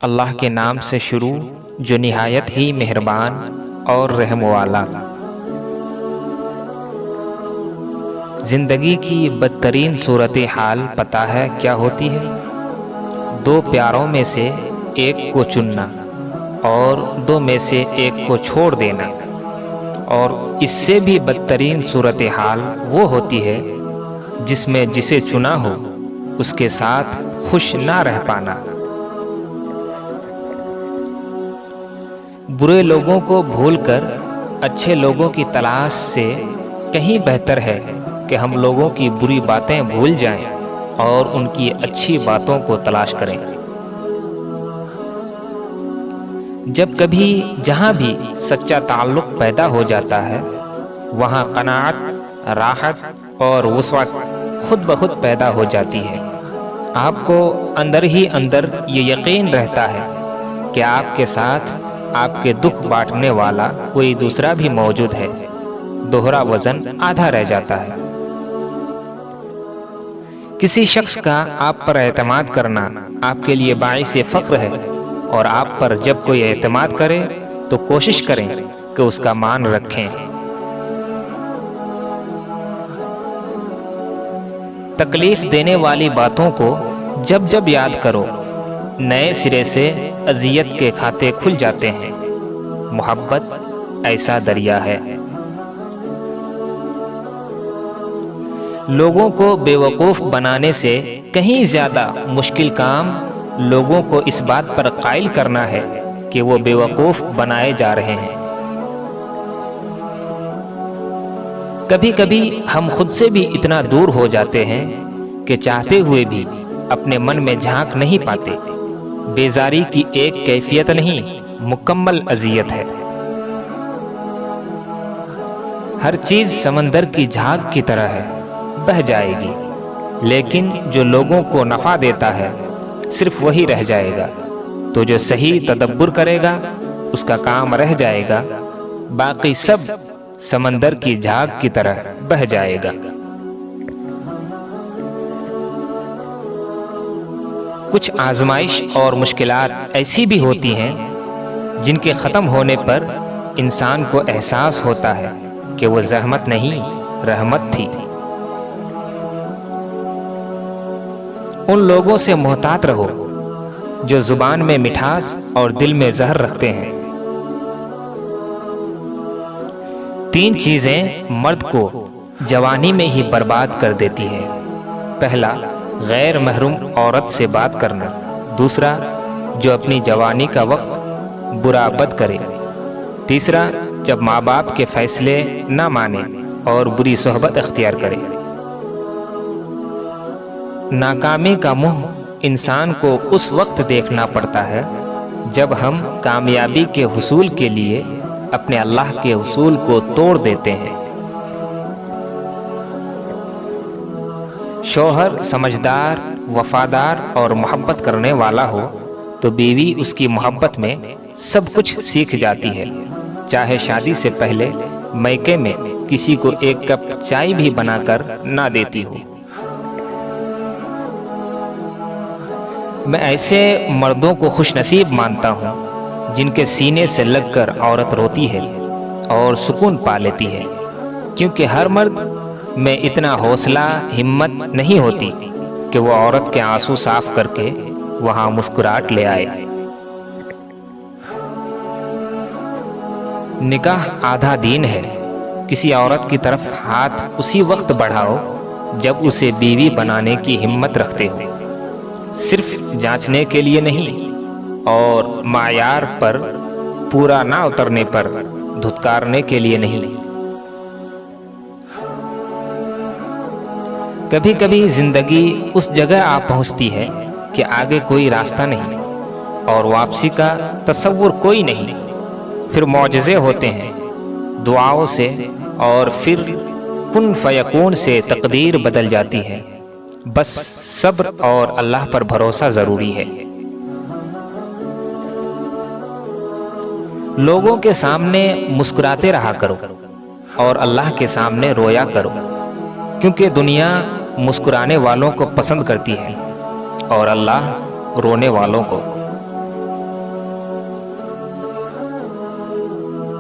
اللہ کے نام سے شروع جو نہایت ہی مہربان اور رحم والا۔ زندگی کی بدترین صورتحال پتہ ہے کیا ہوتی ہے؟ دو پیاروں میں سے ایک کو چننا اور دو میں سے ایک کو چھوڑ دینا، اور اس سے بھی بدترین صورتحال وہ ہوتی ہے جس میں جسے چنا ہو اس کے ساتھ خوش نہ رہ پانا۔ برے لوگوں کو بھول کر اچھے لوگوں کی تلاش سے کہیں بہتر ہے کہ ہم لوگوں کی بری باتیں بھول جائیں اور ان کی اچھی باتوں کو تلاش کریں۔ جب کبھی جہاں بھی سچا تعلق پیدا ہو جاتا ہے وہاں قناعت، راحت اور وسعت خود بخود پیدا ہو جاتی ہے۔ آپ کو اندر ہی اندر یہ یقین رہتا ہے کہ آپ کے ساتھ آپ کے دکھ بانٹنے والا کوئی دوسرا بھی موجود ہے۔ دوہرا وزن آدھا رہ جاتا ہے۔ کسی شخص کا آپ پر اعتماد کرنا آپ کے لیے باعث فخر ہے، اور آپ پر جب کوئی اعتماد کرے تو کوشش کریں کہ اس کا مان رکھیں۔ تکلیف دینے والی باتوں کو جب جب یاد کرو نئے سرے سے اذیت کے کھاتے کھل جاتے ہیں۔ محبت ایسا دریا ہے۔ لوگوں کو بے وقوف بنانے سے کہیں زیادہ مشکل کام لوگوں کو اس بات پر قائل کرنا ہے کہ وہ بے وقوف بنائے جا رہے ہیں۔ کبھی کبھی ہم خود سے بھی اتنا دور ہو جاتے ہیں کہ چاہتے ہوئے بھی اپنے من میں جھانک نہیں پاتے۔ بیزاری کی ایک کیفیت نہیں، مکمل اذیت ہے۔ ہر چیز سمندر کی جھاگ کی طرح ہے، بہہ جائے گی، لیکن جو لوگوں کو نفع دیتا ہے صرف وہی رہ جائے گا۔ تو جو صحیح تدبر کرے گا اس کا کام رہ جائے گا، باقی سب سمندر کی جھاگ کی طرح بہہ جائے گا۔ کچھ آزمائش اور مشکلات ایسی بھی ہوتی ہیں جن کے ختم ہونے پر انسان کو احساس ہوتا ہے کہ وہ زحمت نہیں، رحمت تھی۔ ان لوگوں سے محتاط رہو جو زبان میں مٹھاس اور دل میں زہر رکھتے ہیں۔ تین چیزیں مرد کو جوانی میں ہی برباد کر دیتی ہیں۔ پہلا، غیر محرم عورت سے بات کرنا۔ دوسرا، جو اپنی جوانی کا وقت برا بد کرے۔ تیسرا، جب ماں باپ کے فیصلے نہ مانے اور بری صحبت اختیار کرے۔ ناکامی کا منہ انسان کو اس وقت دیکھنا پڑتا ہے جب ہم کامیابی کے حصول کے لیے اپنے اللہ کے اصول کو توڑ دیتے ہیں۔ شوہر سمجھدار، وفادار اور محبت کرنے والا ہو تو بیوی اس کی محبت میں سب کچھ سیکھ جاتی ہے، چاہے شادی سے پہلے میکے میں کسی کو ایک کپ چائے بھی بنا کر نہ دیتی ہو۔ میں ایسے مردوں کو خوش نصیب مانتا ہوں جن کے سینے سے لگ کر عورت روتی ہے اور سکون پا لیتی ہے، کیونکہ ہر مرد میں اتنا حوصلہ، ہمت نہیں ہوتی کہ وہ عورت کے آنسو صاف کر کے وہاں مسکراہٹ لے آئے۔ نکاح آدھا دین ہے۔ کسی عورت کی طرف ہاتھ اسی وقت بڑھاؤ جب اسے بیوی بنانے کی ہمت رکھتے ہو، صرف جانچنے کے لیے نہیں اور معیار پر پورا نہ اترنے پر دھتکارنے کے لیے نہیں۔ کبھی کبھی زندگی اس جگہ آ پہنچتی ہے کہ آگے کوئی راستہ نہیں اور واپسی کا تصور کوئی نہیں۔ پھر معجزے ہوتے ہیں، دعاؤں سے، اور پھر کن فیکون سے تقدیر بدل جاتی ہے۔ بس صبر اور اللہ پر بھروسہ ضروری ہے۔ لوگوں کے سامنے مسکراتے رہا کرو اور اللہ کے سامنے رویا کرو، کیونکہ دنیا مسکرانے والوں کو پسند کرتی ہے اور اللہ رونے والوں کو۔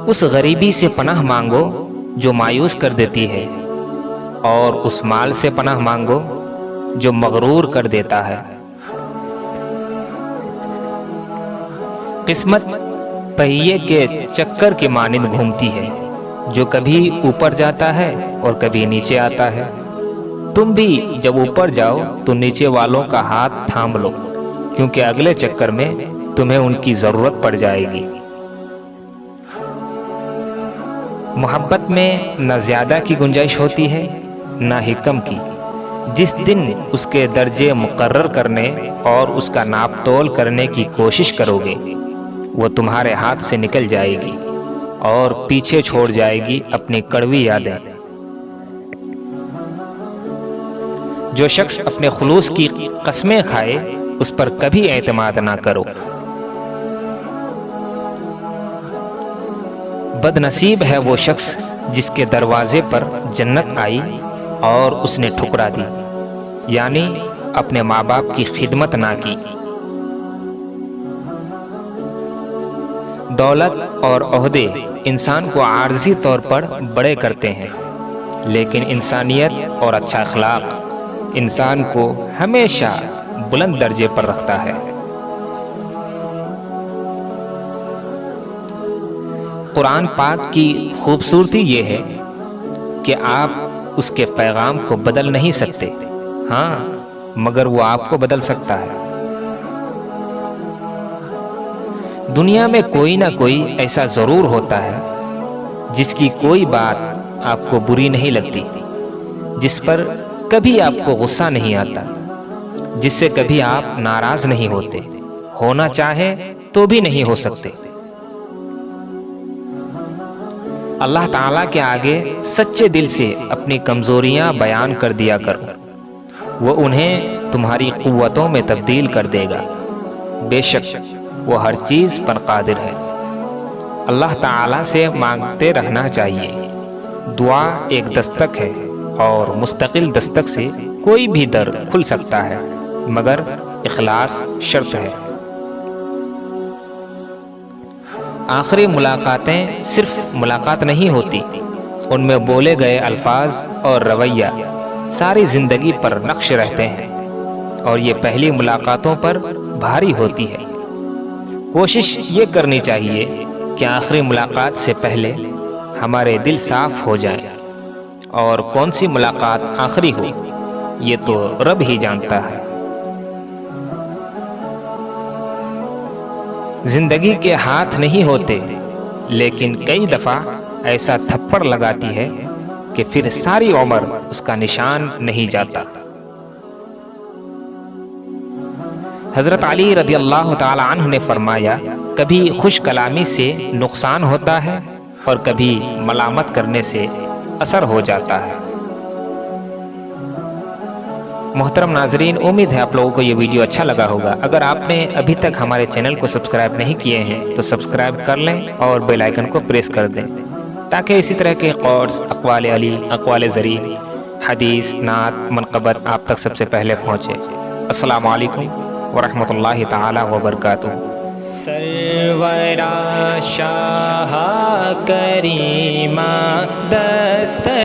اس غریبی سے پناہ مانگو جو مایوس کر دیتی ہے، اور اس مال سے پناہ مانگو جو مغرور کر دیتا ہے۔ قسمت پہیے کے چکر کے مانند گھومتی ہے، جو کبھی اوپر جاتا ہے اور کبھی نیچے آتا ہے۔ تم بھی جب اوپر جاؤ تو نیچے والوں کا ہاتھ تھام لو، کیونکہ اگلے چکر میں تمہیں ان کی ضرورت پڑ جائے گی۔ محبت میں نہ زیادہ کی گنجائش ہوتی ہے نہ ہی کم کی۔ جس دن اس کے درجے مقرر کرنے اور اس کا ناپ تول کرنے کی کوشش کرو گے، وہ تمہارے ہاتھ سے نکل جائے گی اور پیچھے چھوڑ جائے گی اپنی کڑوی یادیں۔ جو شخص اپنے خلوص کی قسمیں کھائے اس پر کبھی اعتماد نہ کرو۔ بد نصیب ہے وہ شخص جس کے دروازے پر جنت آئی اور اس نے ٹھکرا دی، یعنی اپنے ماں باپ کی خدمت نہ کی۔ دولت اور عہدے انسان کو عارضی طور پر بڑے کرتے ہیں، لیکن انسانیت اور اچھا اخلاق انسان کو ہمیشہ بلند درجے پر رکھتا ہے۔ قرآن پاک کی خوبصورتی یہ ہے کہ آپ اس کے پیغام کو بدل نہیں سکتے، ہاں مگر وہ آپ کو بدل سکتا ہے۔ دنیا میں کوئی نہ کوئی ایسا ضرور ہوتا ہے جس کی کوئی بات آپ کو بری نہیں لگتی، جس پر کبھی آپ کو غصہ نہیں آتا، جس سے کبھی آپ ناراض نہیں ہوتے، ہونا چاہے تو بھی نہیں ہو سکتے۔ اللہ تعالیٰ کے آگے سچے دل سے اپنی کمزوریاں بیان کر دیا کرو، وہ انہیں تمہاری قوتوں میں تبدیل کر دے گا۔ بے شک وہ ہر چیز پر قادر ہے۔ اللہ تعالیٰ سے مانگتے رہنا چاہیے۔ دعا ایک دستک ہے اور مستقل دستک سے کوئی بھی در کھل سکتا ہے، مگر اخلاص شرط ہے۔ آخری ملاقاتیں صرف ملاقات نہیں ہوتی، ان میں بولے گئے الفاظ اور رویہ ساری زندگی پر نقش رہتے ہیں، اور یہ پہلی ملاقاتوں پر بھاری ہوتی ہے۔ کوشش یہ کرنی چاہیے کہ آخری ملاقات سے پہلے ہمارے دل صاف ہو جائیں، اور کون سی ملاقات آخری ہو یہ تو رب ہی جانتا ہے۔ زندگی کے ہاتھ نہیں ہوتے، لیکن کئی دفعہ ایسا تھپڑ لگاتی ہے کہ پھر ساری عمر اس کا نشان نہیں جاتا۔ حضرت علی رضی اللہ تعالی عنہ نے فرمایا، کبھی خوش کلامی سے نقصان ہوتا ہے اور کبھی ملامت کرنے سے اثر ہو جاتا ہے۔ محترم ناظرین، امید ہے آپ لوگوں کو یہ ویڈیو اچھا لگا ہوگا۔ اگر آپ نے ابھی تک ہمارے چینل کو سبسکرائب نہیں کیے ہیں تو سبسکرائب کر لیں اور بیل آئیکن کو پریس کر دیں، تاکہ اسی طرح کے قولز، اقوال علی، اقوال زری، حدیث، نعت، منقبت آپ تک سب سے پہلے پہنچے۔ السلام علیکم ورحمۃ اللہ تعالی وبرکاتہ۔ سرورا شاہ کریمہ دست